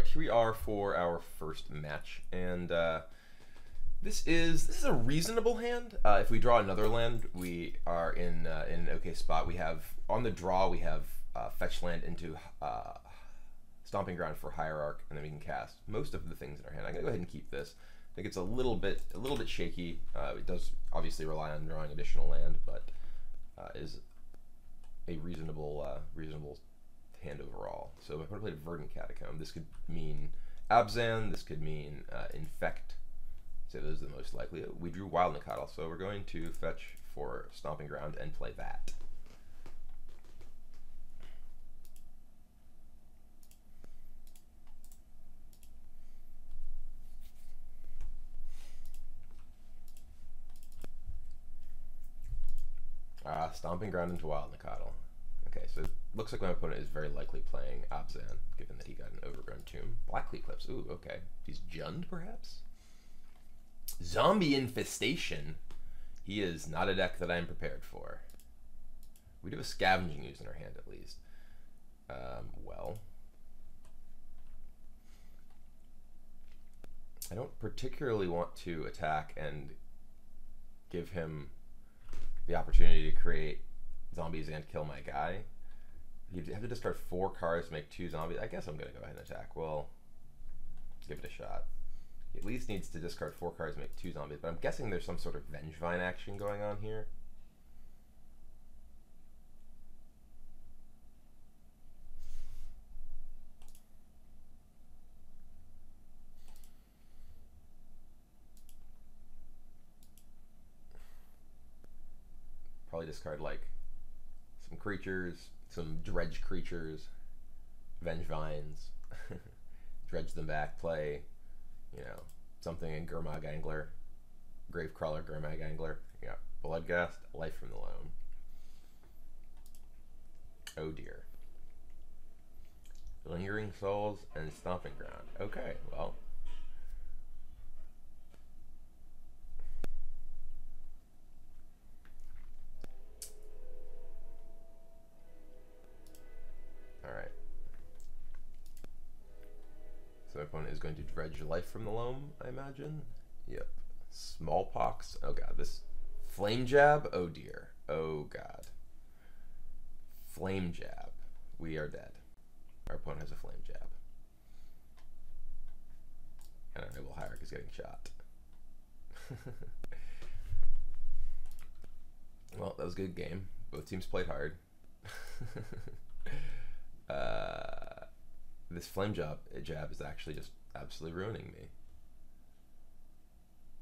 here we are for our first match, and this is a reasonable hand. If we draw another land, we are in an okay spot. We have on the draw we have fetch land into Stomping Ground for Hierarch, and then we can cast most of the things in our hand. I'm gonna go ahead and keep this. I think it's a little bit shaky. It does obviously rely on drawing additional land, but is a reasonable hand overall. So if I played Verdant Catacomb, this could mean Abzan, this could mean Infect. So those are the most likely. We drew Wild Nacatl, so we're going to fetch for Stomping Ground and play that. Stomping Ground into Wild Nacatl. Okay, so it looks like my opponent is very likely playing Abzan, given that he got an Overgrown Tomb. Blackleaf Cliffs, ooh, okay. He's Jund, perhaps? Zombie Infestation. He is not a deck that I'm prepared for. We do have a Scavenging Ooze in our hand, at least. Well, I don't particularly want to attack and give him the opportunity to create zombies and kill my guy. You'd have to discard 4 cards to make 2 zombies. I guess I'm going to go ahead and attack. Well, give it a shot. He at least needs to discard 4 cards to make 2 zombies, but I'm guessing there's some sort of Vengevine action going on here. Probably discard like some creatures, some dredge creatures, Vengevines, dredge them back, play, you know, something in Gurmag Angler, Gravecrawler, Gurmag Angler. Yeah, Bloodghast, Life from the Loam. Oh dear. Lingering Souls and Stomping Ground. Okay, well. Alright. So my opponent is going to dredge Life from the Loam, I imagine. Yep. Smallpox. Oh god, this Flame Jab. Oh dear. Oh god. Flame Jab. We are dead. Our opponent has a Flame Jab. And our Noble Hierarch is getting shot. Well, that was a good game. Both teams played hard. This Flame Jab is actually just absolutely ruining me.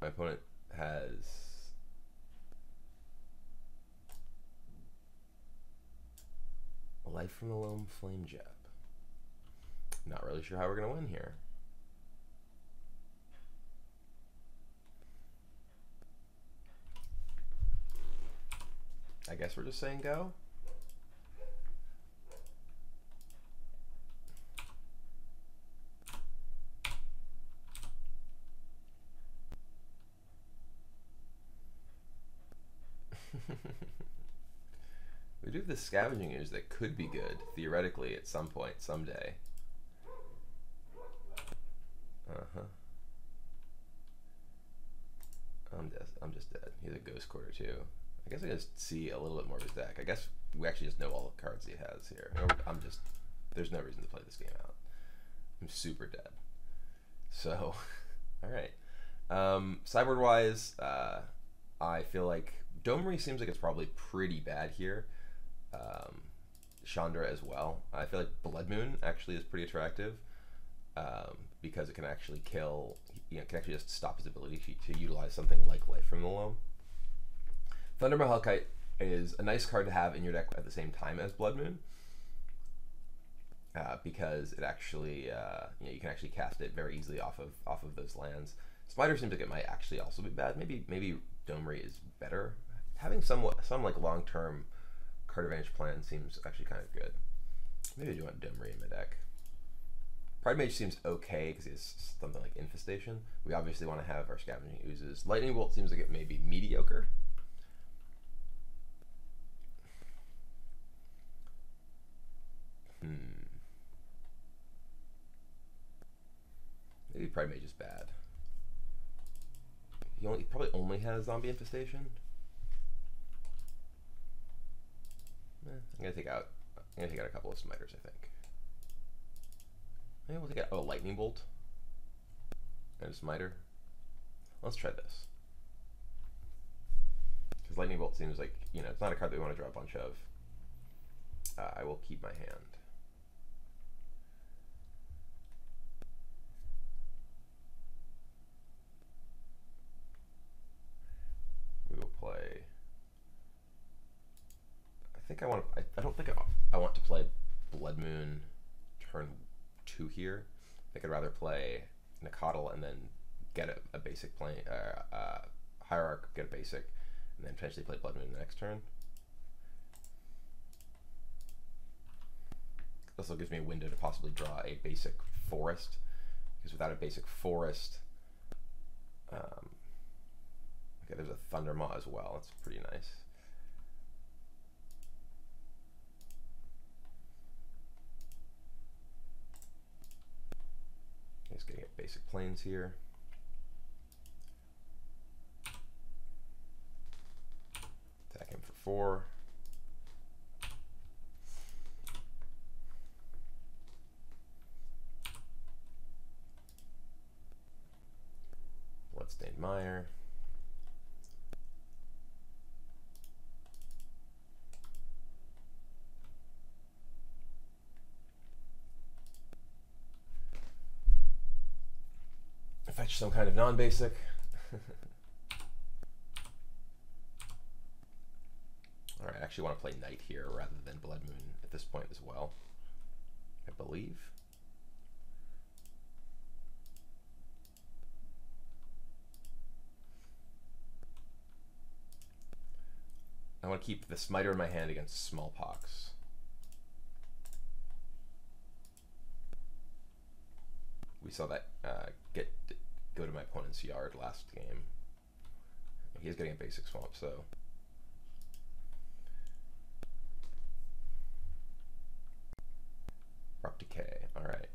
My opponent has a Life from the Loam Flame Jab. Not really sure how we're going to win here. I guess we're just saying go. We do have this Scavenging Ooze that could be good, theoretically, at some point, someday. I'm just dead. He's a Ghost Quarter too. I guess I just see a little bit more of his deck. I guess we actually just know all the cards he has here. There's no reason to play this game out. I'm super dead. So, alright. Sideboard wise, I feel like Domri seems like it's probably pretty bad here. Chandra as well. I feel like Blood Moon actually is pretty attractive because it can actually kill, can actually just stop his ability to utilize something like Life from the Loam. Thunder Mahalkite is a nice card to have in your deck at the same time as Blood Moon because it actually, you can actually cast it very easily off of those lands. Spider seems like it might actually also be bad. Maybe Domri is better. Having some like long-term card advantage plan seems actually kind of good. Maybe I do want Domri in my deck. Pride Mage seems okay because he has something like Infestation. We obviously want to have our Scavenging Oozes. Lightning Bolt seems like it may be mediocre. Pride Mage is bad. He probably only has Zombie Infestation. I'm gonna take out a couple of Smiters, I think. Maybe we'll take out Lightning Bolt and a Smiter. Let's try this. Because Lightning Bolt seems like, you know, it's not a card that we want to draw a bunch of. I will keep my hand. We will play. I think I want to. I don't think I want to play Blood Moon turn 2 here. I think I'd rather play Nicodle and then get a basic play, Hierarch, get a basic, and then potentially play Blood Moon the next turn. Also gives me a window to possibly draw a basic forest, because without a basic forest, okay, there's a Thundermaw as well. That's pretty nice. He's getting a basic plains here. Attack him for 4. Bloodstained Mire. Fetch some kind of non-basic. Alright, I actually want to play Knight here rather than Blood Moon at this point as well, I believe. I want to keep the Smiter in my hand against Smallpox. We saw that go to my opponent's yard last game. He's getting a basic swamp, so. Abrupt Decay, alright.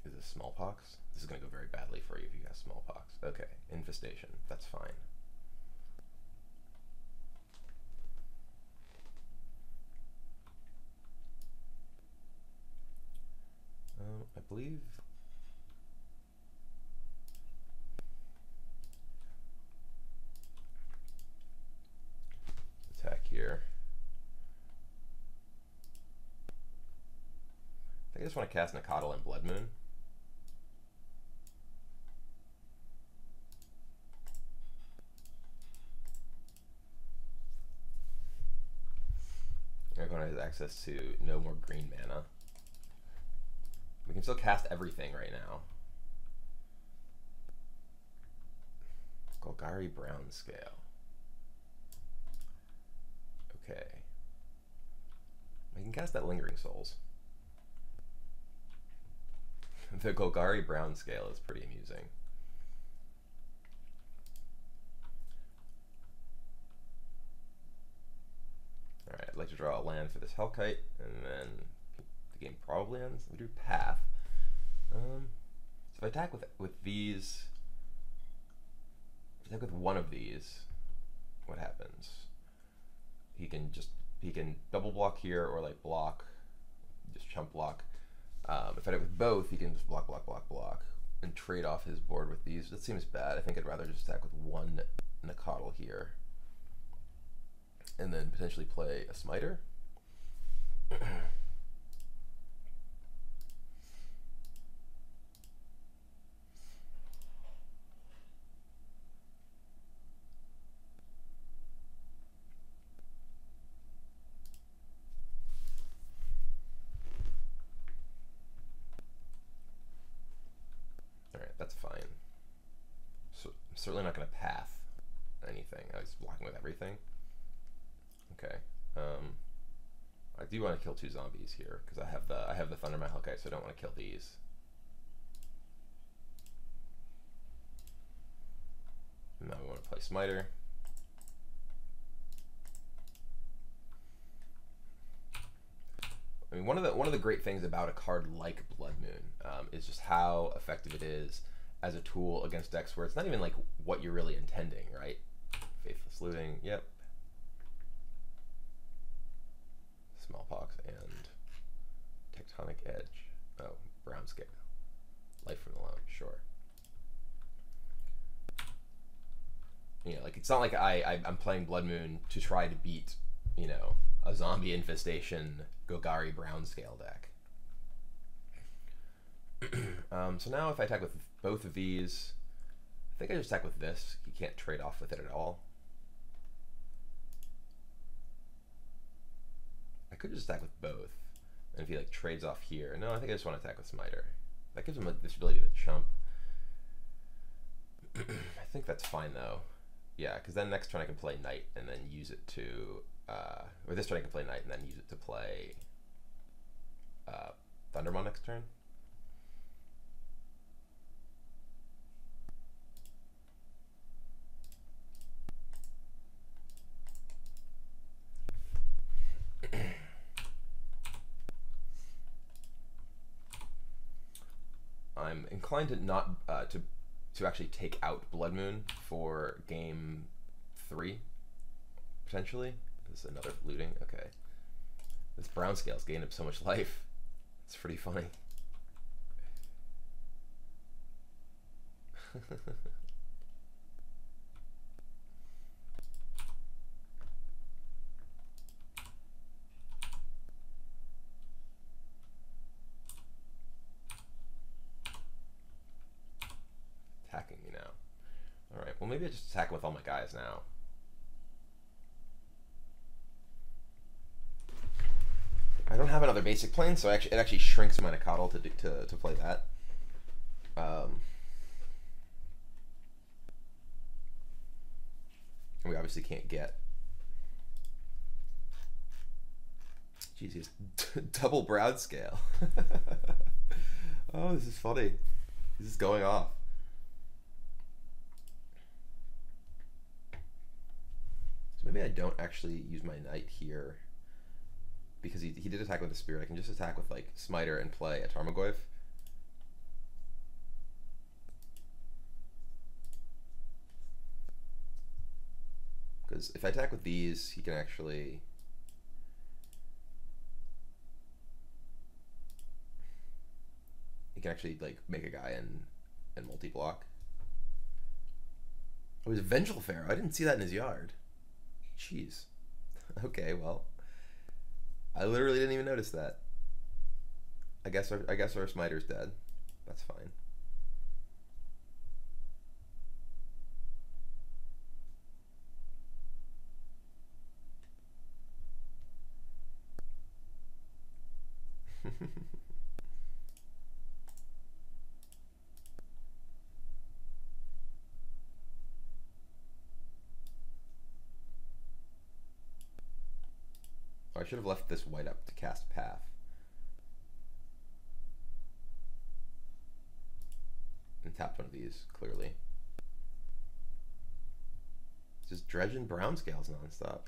Is this Smallpox? This is going to go very badly for you if you have Smallpox. Okay, Infestation, that's fine. I believe attack here. I think I just want to cast Nicodle and Blood Moon. Everyone has access to no more green mana. We can still cast everything right now. Golgari Brown Scale. Okay. We can cast that Lingering Souls. The Golgari Brown Scale is pretty amusing. Alright, I'd like to draw a land for this Hellkite, and then the game probably ends. We do Path. So if I attack with these, attack with one of these, what happens? He can double block here or like block, just chump block. If I attack with both, he can just block, block, block, block, and trade off his board with these. That seems bad. I think I'd rather just attack with one Nicodle here, and then potentially play a Smiter. That's fine. So I'm certainly not going to path anything. I was blocking with everything. Okay. I do want to kill 2 zombies here because I have the Thundermaw Hellkite, so I don't want to kill these. And now we want to play Smiter. mean, one of the great things about a card like Blood Moon is just how effective it is as a tool against decks where it's not even like what you're really intending, right? Faithless Looting, yep. Smallpox and Tectonic Edge. Oh, Brown Scale. Life from the Lounge, sure. You know, like it's not like I'm playing Blood Moon to try to beat, you know, a zombie infestation Golgari Brown Scale deck. So now if I attack with both of these, I think I just attack with this. You can't trade off with it at all. I could just attack with both. And if he like trades off here, no, I think I just want to attack with Smiter. That gives him this ability to chump. I think that's fine though. Yeah, because then next turn I can play Knight and then use it to, or this turn I can play Knight and then use it to play Thundermaw next turn. I'm inclined to not to actually take out Blood Moon for game 3 potentially. This is another looting. Okay, this Brown Scale's gained up so much life. It's pretty funny. Attacking me now. Alright, well maybe I just attack with all my guys now. I don't have another basic plane, so it actually shrinks my Nacatl to play that. And we obviously can't get. Jeez, he's double Brown Scale. Oh, this is funny. This is going off. So maybe I don't actually use my Knight here. Because he did attack with the Spirit. I can just attack with like Smiter and play a Tarmogoyf. Because if I attack with these, he can actually... like make a guy and multi-block. Oh, it was a Vengeful Pharaoh. I didn't see that in his yard. Jeez. Okay, well. I literally didn't even notice that. I guess our Smiter's dead. That's fine. I should have left this white up to cast Path. And tapped one of these, clearly. It's just dredging Brown Scales nonstop.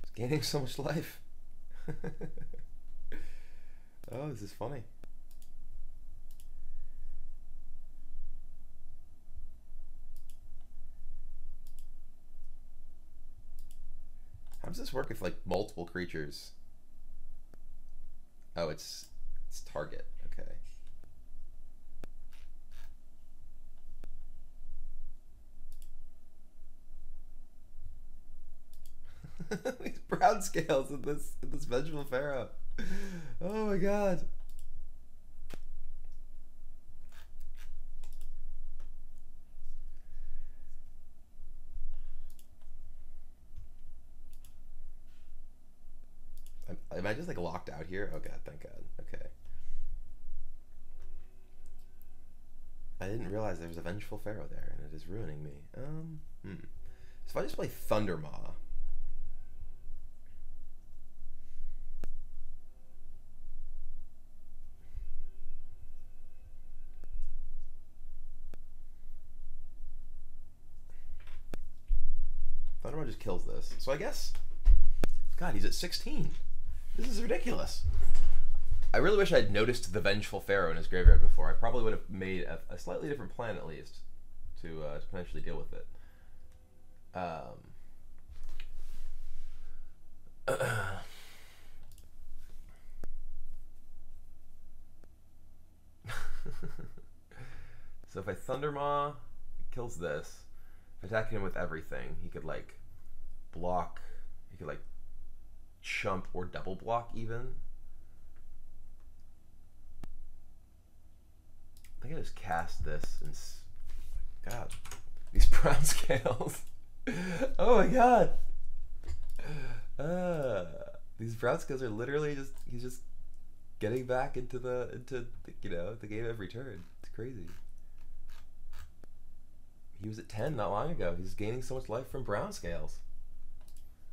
It's gaining so much life. Oh, this is funny. How does this work if like multiple creatures? Oh, it's target. Okay. These Brown Scales in this Vengeful Pharaoh. Oh my god. Am I just like locked out here? Oh god, thank god. Okay. I didn't realize there was a Vengeful Pharaoh there, and it is ruining me. So if I just play Thundermaw. Thundermaw just kills this. So I guess, God, he's at 16. This is ridiculous. I really wish I'd noticed the Vengeful Pharaoh in his graveyard before. I probably would have made a slightly different plan at least to potentially deal with it. So if I Thundermaw, it kills this. If I attack him with everything, he could like block. He could like chump or double block even. I think I just cast this and God, these brown scales. Oh my God. These brown scales are literally he's just getting back into the game every turn. It's crazy. He was at 10 not long ago. He's gaining so much life from brown scales.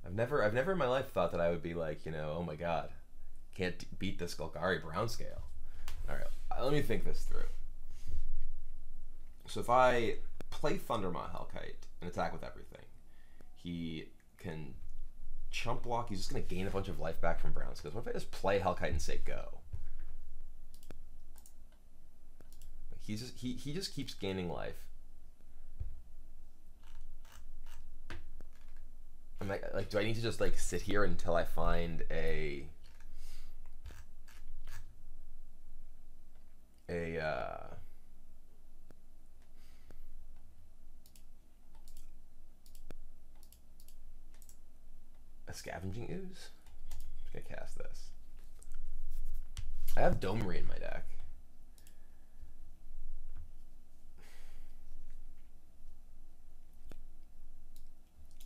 I've never in my life thought that I would be like, oh my God, can't beat the Golgari brown scale. All right, let me think this through. So if I play Thundermaw Hellkite and attack with everything, he can chump block. He's just going to gain a bunch of life back from brown scales. What if I just play Hellkite and say go? He just keeps gaining life. I'm like, do I need to just like sit here until I find a Scavenging Ooze? I'm just gonna cast this. I have Domery in my deck.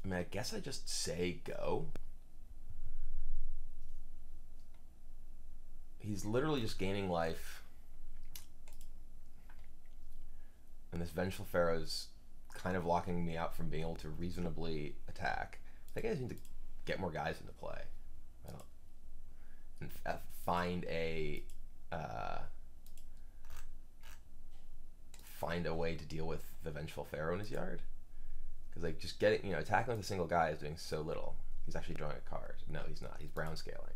I mean, I guess I just say go. He's literally just gaining life. And this Vengeful Pharaoh's kind of locking me out from being able to reasonably attack. I think I just need to get more guys into play. I don't. And find a way to deal with the Vengeful Pharaoh in his yard. Because like just getting, attacking with a single guy is doing so little. He's actually drawing a card. No, he's not. He's brown scaling.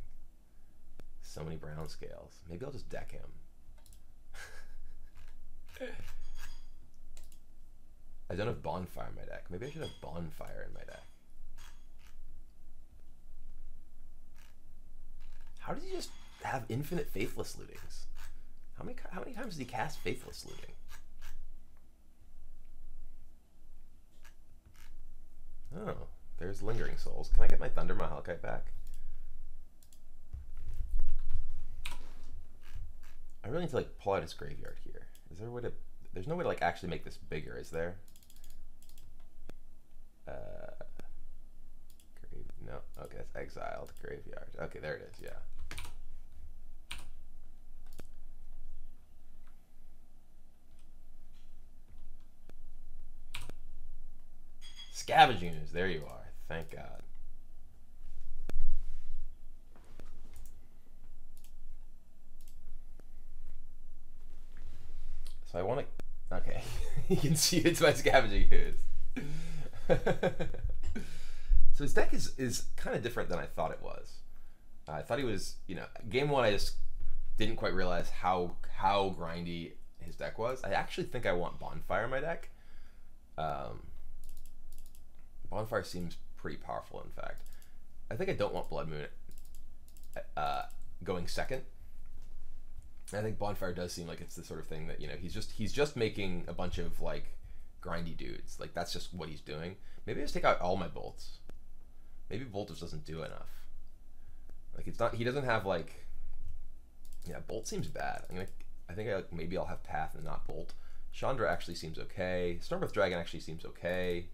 So many brown scales. Maybe I'll just deck him. I don't have Bonfire in my deck. Maybe I should have Bonfire in my deck. How did he just have infinite Faithless Lootings? How many times did he cast Faithless Looting? Oh, there's Lingering Souls. Can I get my Thundermaw Hellkite back? I really need to like pull out his graveyard here. Is there a way to? There's no way to like actually make this bigger, is there? No. Okay, that's exiled graveyard. Okay, there it is. Yeah. Scavenging Ooze. There you are. Thank God. So I want to. Okay, you can see it's my Scavenging Ooze. So his deck is kind of different than I thought it was. I thought he was, game one I just didn't quite realize how grindy his deck was. I actually think I want Bonfire in my deck. Bonfire seems pretty powerful, in fact. I think I don't want Blood Moon going second. I think Bonfire does seem like it's the sort of thing that, he's just making a bunch of like grindy dudes. Like that's just what he's doing. Maybe I just take out all my bolts. Maybe Bolt just doesn't do enough. Like it's not. He doesn't have like. Yeah, Bolt seems bad. I think maybe I'll have Path and not Bolt. Chandra actually seems okay. Stormbreath Dragon actually seems okay.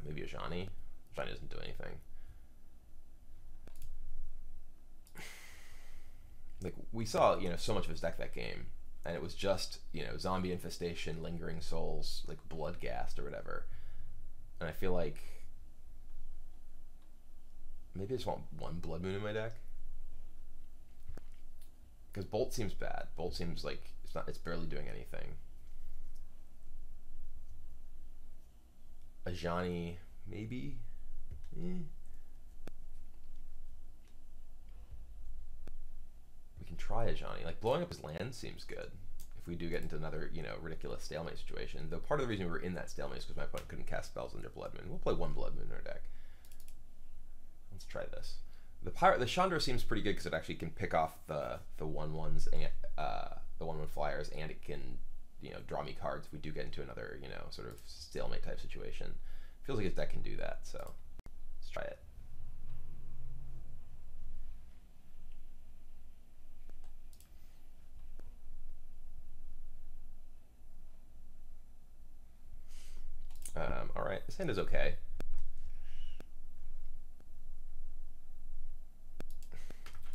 Maybe Ajani. Ajani doesn't do anything. Like we saw, so much of his deck that game. And it was just, Zombie Infestation, Lingering Souls, like Bloodghast or whatever. And I feel like maybe I just want one Blood Moon in my deck. Because Bolt seems bad. Bolt seems like it's barely doing anything. Ajani, maybe? can try a Johnny. Like, blowing up his land seems good if we do get into another, you know, ridiculous stalemate situation. Though part of the reason we were in that stalemate is because my opponent couldn't cast spells under Blood Moon. We'll play one Blood Moon in our deck. Let's try this. The Chandra seems pretty good because it actually can pick off the 1/1s and the 1/1 flyers, and it can, you know, draw me cards if we do get into another, you know, sort of stalemate type situation. Feels like his deck can do that, so let's try it. All right, this hand is okay.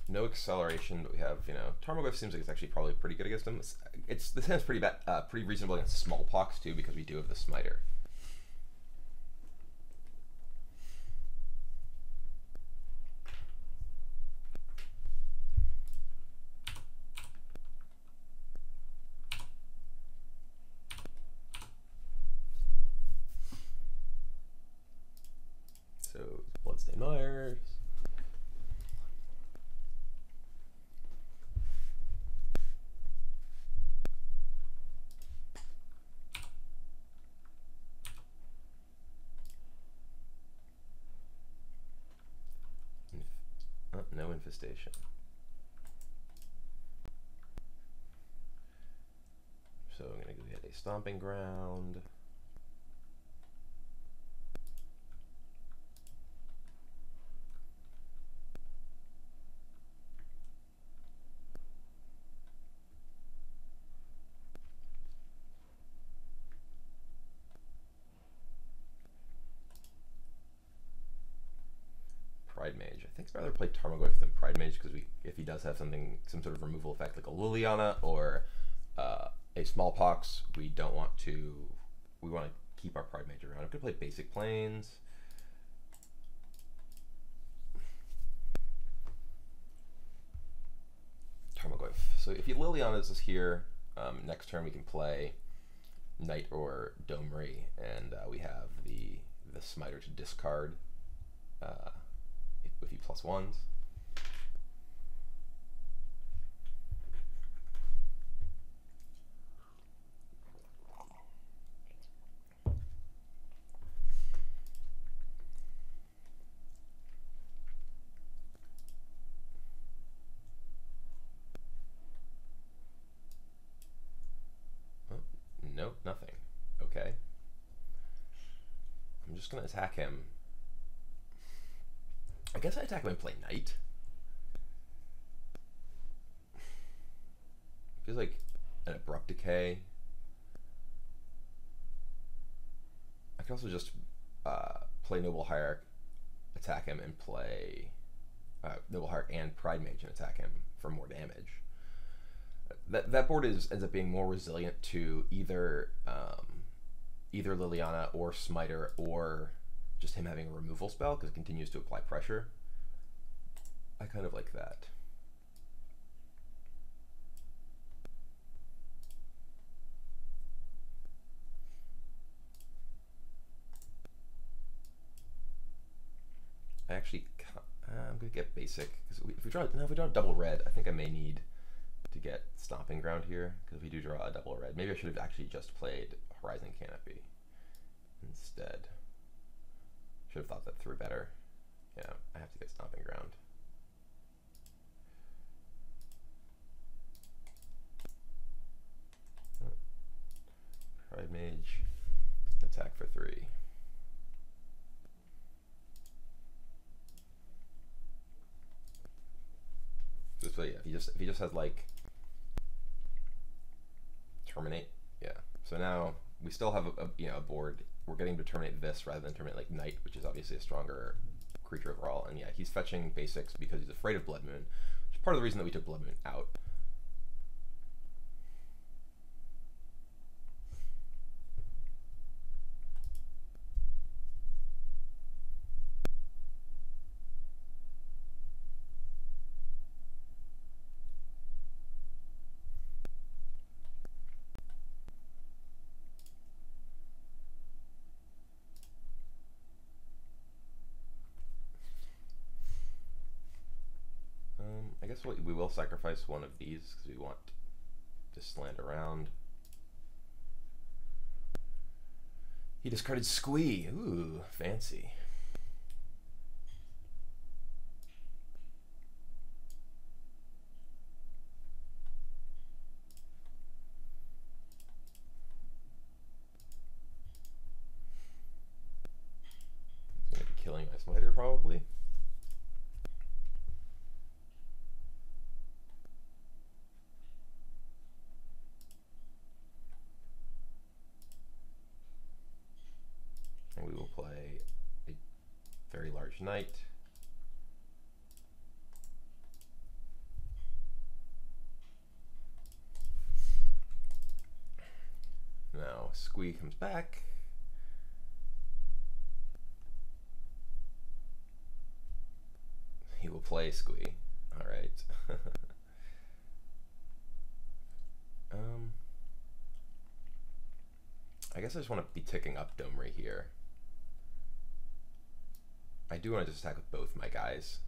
No acceleration, but we have, you know, Tarmogoyf seems like it's actually probably pretty good against him. This hand's pretty bad, pretty reasonable against Smallpox too, because we do have the Smiter. So Bloodstained Myers. No infestation. So I'm going to go get a Stomping Ground. Pride Mage. I think I'd rather play Tarmogoyf than Pride Mage because if he does have some sort of removal effect like a Liliana or a Smallpox, we want to keep our Pride Mage around. I'm gonna play basic planes. Tarmogoyf. So if he Lilianas us here, next turn we can play Knight or Domri, and we have the Smiter to discard. With you +1s. Oh, nope, nothing. Okay. I'm just gonna attack him. I guess I attack him and play Knight. Feels like an Abrupt Decay. I can also just play Noble Hierarch, attack him, and play Noble Hierarch and Pride Mage and attack him for more damage. That board ends up being more resilient to either Liliana or Smiter, or just him having a removal spell because it continues to apply pressure. I kind of like that. I actually I'm gonna get basic because if we draw double red, I think I may need to get Stomping Ground here because if we do draw a double red, maybe I should have actually just played Horizon Canopy instead. Should have thought that through better. Yeah, I have to get Stomping Ground. Pride Mage, attack for 3. This way, yeah, if he just has like terminate, yeah. So now we still have a board. We're getting to terminate this rather than terminate like Knight, which is obviously a stronger creature overall. And yeah, he's fetching basics because he's afraid of Blood Moon, which is part of the reason that we took Blood Moon out. guess we will sacrifice one of these because we want this land around. He discarded Squee. Ooh, fancy. He's going to be killing my Smiter probably. And we will play a very large knight. Now Squee comes back. He will play Squee. All right. I guess I just want to be ticking up Domri here. I do want to just attack with both my guys.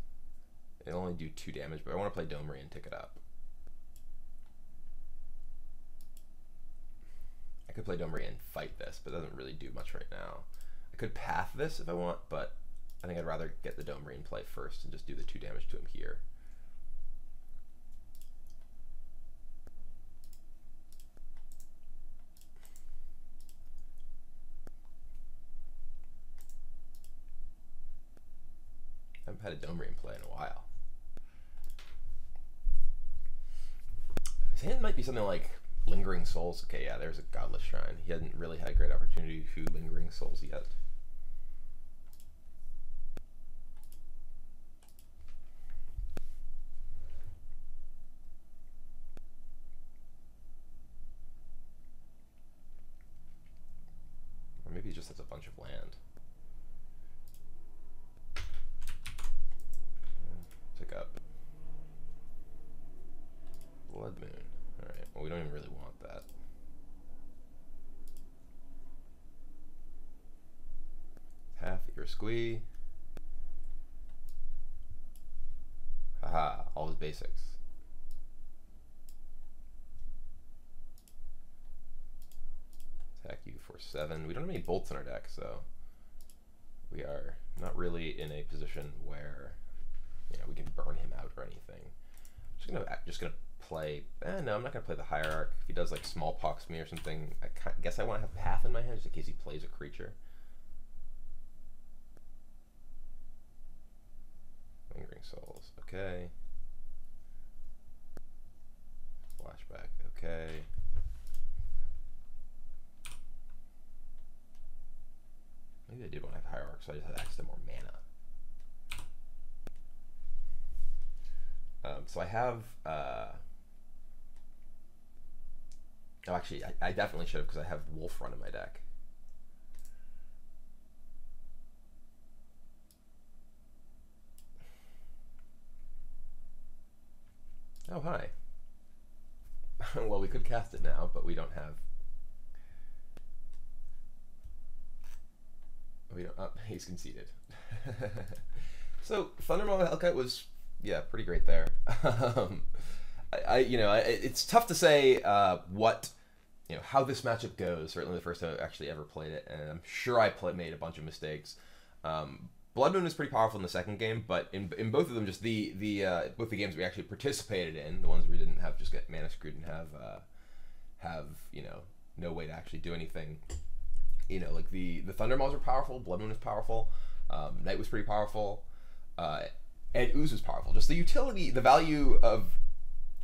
It'll only do 2 damage, but I want to play Domri and tick it up. I could play Domri and fight this, but it doesn't really do much right now. I could path this if I want, but I think I'd rather get the Domri in play first and just do the 2 damage to him here. I haven't had a Domri in play in a while. His hand might be something like Lingering Souls. Okay, yeah, there's a Godless Shrine. He hadn't really had a great opportunity to Lingering Souls yet. Or maybe he just has a bunch of land. Tick up. Blood Moon. Alright, well we don't even really want that. Path your Squee. Haha, all his basics. Attack you for 7. We don't have any bolts in our deck, so we are not really in a position where we can burn him out or anything. Just gonna play. No, I'm not gonna play the Hierarch. If he does like Smallpox me or something, I guess I want to have Path in my hand just in case he plays a creature. Lingering Souls. Okay. Flashback. Okay. Maybe I did want to have Hierarch, so I just had access to more mana. So I have, oh actually, I definitely should have because I have Wolf Run in my deck. Oh, hi. Well, we could cast it now, but we don't have... he's conceded. So, Thundermaw Hellkite was... yeah, pretty great there. It's tough to say how this matchup goes. Certainly the first time I actually ever played it, and I'm sure I made a bunch of mistakes. Blood Moon is pretty powerful in the second game, but in both of them, just both the games we actually participated in, the ones where we didn't have just get mana screwed and have no way to actually do anything. Like the Thundermaws were powerful, Blood Moon was powerful, Knight was pretty powerful. And Ooze was powerful. Just the utility, the value of,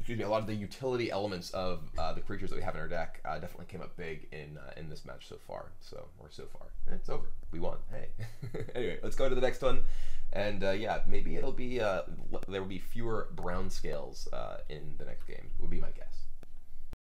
a lot of the utility elements of the creatures that we have in our deck definitely came up big in this match so far. So far. It's over. We won. Hey. Anyway, let's go to the next one. And yeah, maybe it'll be, there will be fewer brown scales in the next game, would be my guess.